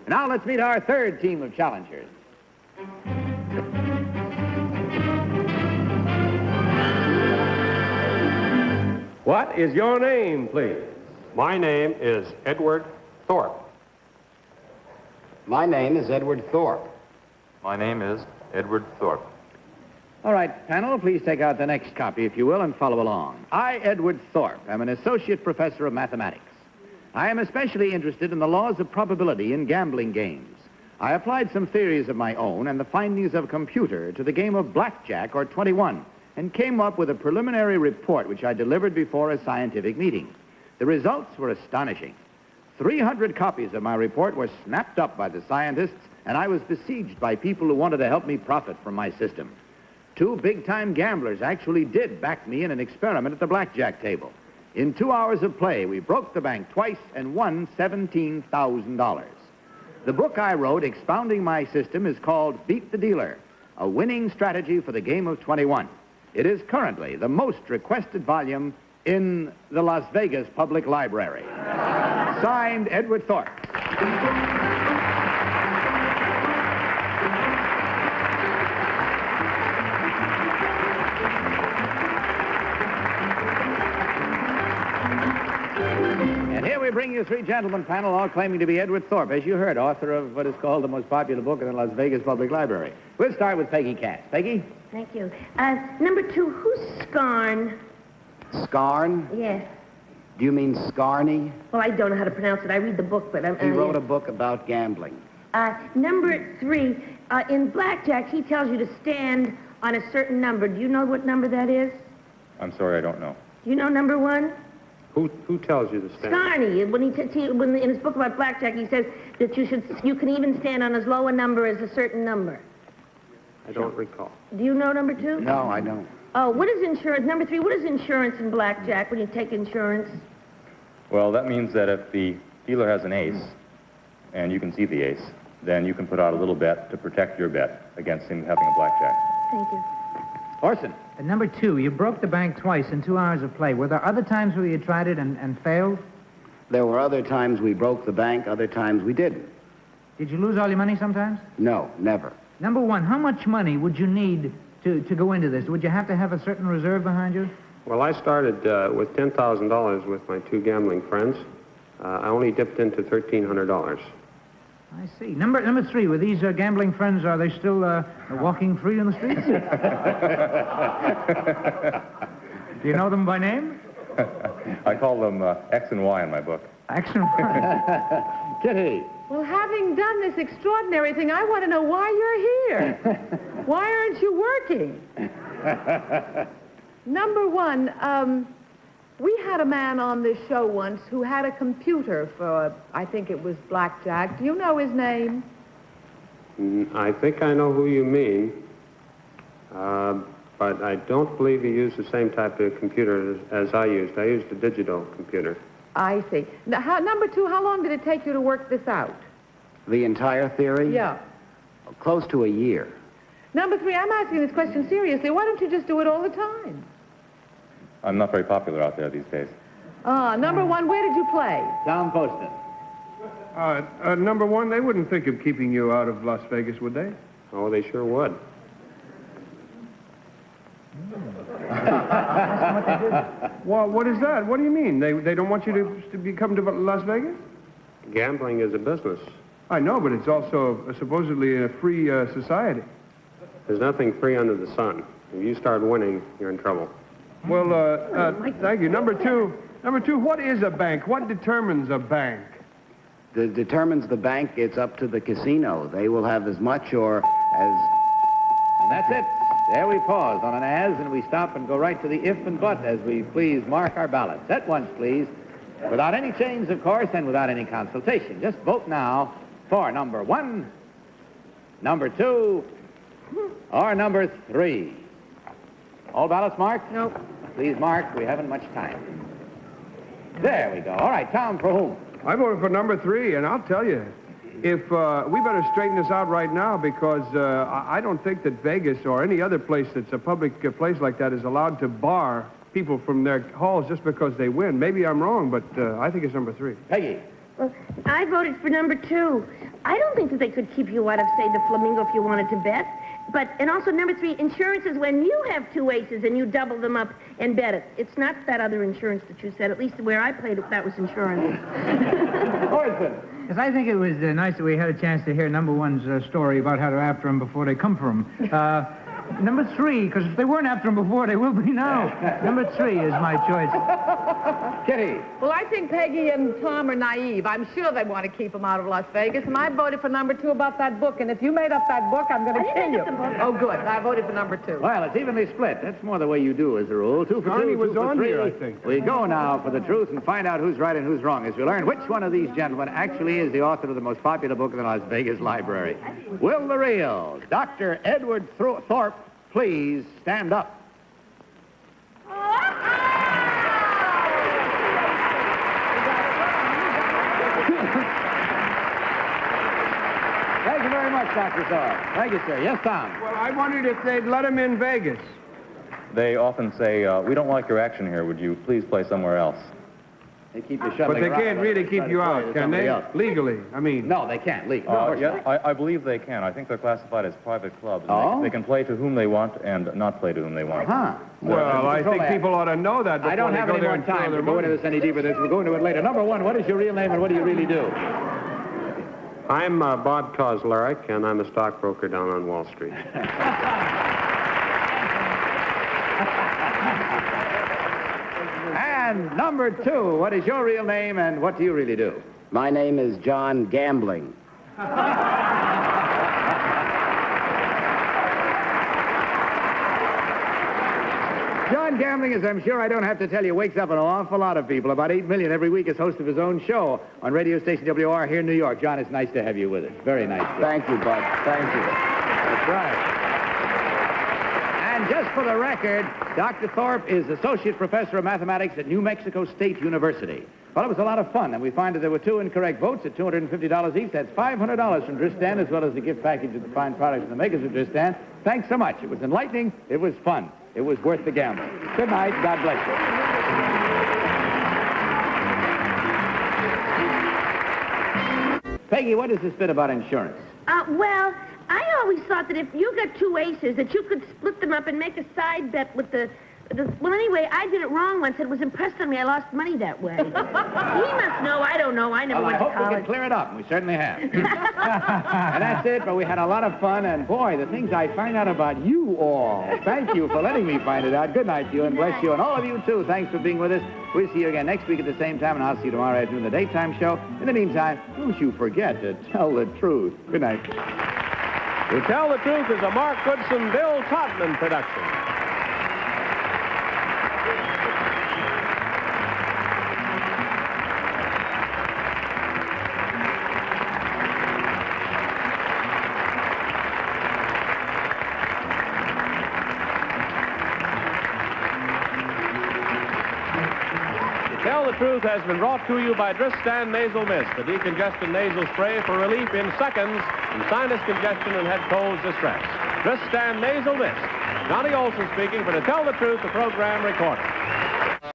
Now let's meet our third team of challengers. What is your name, please? My name is Edward Thorpe. My name is Edward Thorpe. My name is Edward Thorpe. All right, panel, please take out the next copy, if you will, and follow along. I, Edward Thorpe, am an associate professor of mathematics. I am especially interested in the laws of probability in gambling games. I applied some theories of my own and the findings of a computer to the game of blackjack or 21, and came up with a preliminary report which I delivered before a scientific meeting. The results were astonishing. 300 copies of my report were snapped up by the scientists, and I was besieged by people who wanted to help me profit from my system. 2 big-time gamblers actually did back me in an experiment at the blackjack table. In 2 hours of play, we broke the bank twice and won $17,000. The book I wrote expounding my system is called Beat the Dealer, a winning strategy for the game of 21. It is currently the most requested volume in the Las Vegas Public Library. Signed, Edward Thorpe. And here we bring you 3 gentlemen panel, all claiming to be Edward Thorpe, as you heard, author of what is called the most popular book in the Las Vegas Public Library. We'll start with Peggy Cass. Peggy? Thank you. Number 2, who's Scarn? Scarn? Yes. Do you mean Scarney? Well, I don't know how to pronounce it. I read the book, but... He wrote a book about gambling. Number 3, in blackjack, he tells you to stand on a certain number. Do you know what number that is? I'm sorry, I don't know. Do you know number 1? Who tells you to stand? Scarney. When in his book about blackjack, he says that you can even stand on as low a number as a certain number. I don't recall. Do you know number 2? No, I don't. Oh, what is insurance? Number 3, what is insurance in blackjack when you take insurance? Well, that means that if the dealer has an ace, and you can see the ace, then you can put out a little bet to protect your bet against him having a blackjack. Thank you. Orson. At number 2, you broke the bank twice in 2 hours of play. Were there other times where you tried it and failed? There were other times we broke the bank, other times we didn't. Did you lose all your money sometimes? No, never. Number 1, how much money would you need to go into this? Would you have to have a certain reserve behind you? Well, I started with $10,000 with my 2 gambling friends. I only dipped into $1,300. I see. Number 3, were these gambling friends, are they still walking free in the streets? Do you know them by name? I call them X and Y in my book. X and Y. Kitty. Well, having done this extraordinary thing, I want to know why you're here. Why aren't you working? Number 1, we had a man on this show once who had a computer for, I think it was blackjack. Do you know his name? I think I know who you mean, but I don't believe he used the same type of computer as I used. I used a digital computer. I see. Now, number 2, how long did it take you to work this out? The entire theory? Yeah. Close to a year. Number 3, I'm asking this question seriously. Why don't you just do it all the time? I'm not very popular out there these days. Number 1, where did you play? Tom Poston. Number 1, they wouldn't think of keeping you out of Las Vegas, would they? Oh, they sure would. Well, what is that? What do you mean? They don't want you to come to Las Vegas? Gambling is a business. I know, but it's also supposedly a free society. There's nothing free under the sun. If you start winning, you're in trouble. Well, thank you. Number 2, what is a bank? What determines a bank? That determines the bank, it's up to the casino. They will have as much or as... And that's it. There we pause on an as, and we stop and go right to the if and but as we please mark our ballots. At once, please. Without any change, of course, and without any consultation. Just vote now for number 1, number 2, or number 3. All ballots marked? Nope. Please mark. We haven't much time. There we go. All right, Tom, for whom? I voted for number 3, and I'll tell you, if we better straighten this out right now because I don't think that Vegas or any other place that's a public place like that is allowed to bar people from their halls just because they win. Maybe I'm wrong, but I think it's number 3. Peggy. Well, I voted for number 2. I don't think that they could keep you out of, say, the Flamingo if you wanted to bet. And also number 3, insurance is when you have 2 aces and you double them up and bet it. It's not that other insurance that you said. At least where I played it, that was insurance. Orson. Yes, I think it was nice that we had a chance to hear number 1's story about how they're after him before they come for him. Number 3, because if they weren't after him before, they will be now. Number 3 is my choice. Kitty. Well, I think Peggy and Tom are naive. I'm sure they want to keep him out of Las Vegas, and I voted for number 2 about that book. And if you made up that book, I'm going to kill you. Oh, good. I voted for number 2. Well, it's evenly split. That's more the way you do as a rule. 2 for 2, Connie 2 was for on 3. here, I think. We go now for the truth and find out who's right and who's wrong as we learn which one of these gentlemen actually is the author of the most popular book in the Las Vegas Library. Will the real Dr. Edward Thorpe please stand up? Thank you very much, Dr. Thorpe. Thank you, sir. Yes, Tom? Well, I wondered if they'd let him in Vegas. They often say, we don't like your action here. Would you please play somewhere else? They keep you shuttling But they around. can't really keep you out, can Somebody they? else. Legally, I mean. No, they can't. Legally. No, of course Yeah, not. I believe they can. I think they're classified as private clubs. Oh? They can play to whom they want and not play to whom they want. Huh. Well, I Control think that. people ought to know that before I don't they have go any there more and throw time their to go into money. this any deeper. We'll go into it later. Number 1, what is your real name and what do you really do? I'm Bob Kozlarek, and I'm a stockbroker down on Wall Street. And number 2, what is your real name and what do you really do? My name is John Gambling. John Gambling, as I'm sure I don't have to tell you, wakes up an awful lot of people, about 8 million every week, as host of his own show on radio station WR here in New York. John, it's nice to have you with us. Very nice. John. Thank you, Bud. Thank you. That's right. And just for the record, Dr. Thorpe is Associate Professor of Mathematics at New Mexico State University. Well, it was a lot of fun, and we find that there were 2 incorrect votes at $250 each. That's $500 from Dristan, as well as the gift package of the fine products from the makers of Dristan. Thanks so much. It was enlightening. It was fun. It was worth the gamble. Good night. God bless you. Peggy, what is this bit about insurance? Well, I always thought that if you got 2 aces, that you could split them up and make a side bet with the... Well, anyway, I did it wrong once. It was impressed on me. I lost money that way. He must know. I don't know. I never Well, I went to hope we college. can clear it up. We certainly have. And that's it, but we had a lot of fun, and boy, the things I find out about you all. Thank you for letting me find it out. Good night to you, and bless you, and all of you, too. Thanks for being with us. We'll see you again next week at the same time, and I'll see you tomorrow afternoon, the daytime show. In the meantime, don't you forget to tell the truth. Good night. To Tell the Truth is a Mark Goodson, Bill Todman production. Tell the Truth has been brought to you by Dristan Nasal Mist, the decongestant nasal spray for relief in seconds from sinus congestion and head cold distress. Dristan Nasal Mist. Johnny Olson speaking for To Tell the Truth, the program recorded.